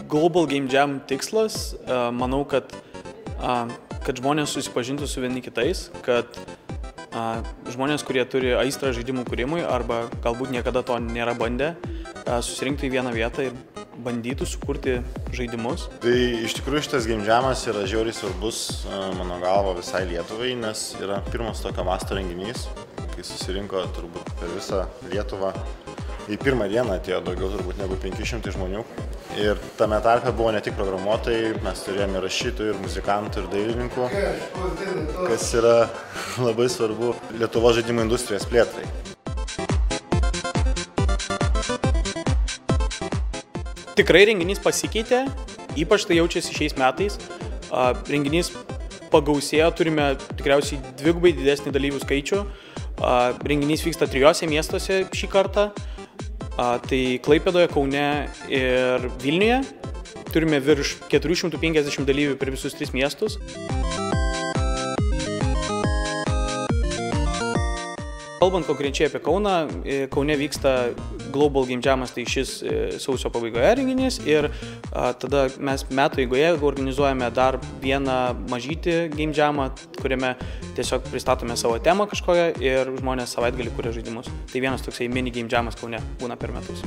Global Game Jam tikslas, manau, kad žmonės susipažintų su vieni kitais, kad žmonės, kurie turi aistrą žaidimų kūrimui arba galbūt niekada to nėra bandę, susirinktų į vieną vietą ir bandytų sukurti žaidimus. Tai iš tikrųjų šitas Game Jamas yra žiauriai svarbus, mano galva, visai Lietuvai, nes yra pirmas tokio masto renginys, kai susirinko turbūt per visą Lietuvą. Į pirmą dieną atėjo daugiau turbūt negu 500 žmonių. Ir tame tarpe buvo ne tik programuotojai, mes turėjome rašytojų, ir muzikantų, ir dailininkų, kas yra labai svarbu Lietuvos žaidimų industrijos plėtrai. Tikrai renginys pasikeitė, ypač tai jaučiasi šiais metais. Renginys pagausėjo, turime tikriausiai dvigubai didesnį dalyvių skaičių. Renginys vyksta 3 miestuose šį kartą. Tai Klaipėdoje, Kaune ir Vilniuje. Turime virš 450 dalyvių per visus 3 miestus. Kalbant konkrečiai apie Kauną, Kaune vyksta Global Game Jamas, tai šis sausio pabaigoje renginys ir tada mes metų eigoje organizuojame dar vieną mažytį Game Jamą, kuriame tiesiog pristatome savo temą kažkokią ir žmonės savaitgalį kuria žaidimus. Tai vienas toksai mini Game Jamas Kaune būna per metus.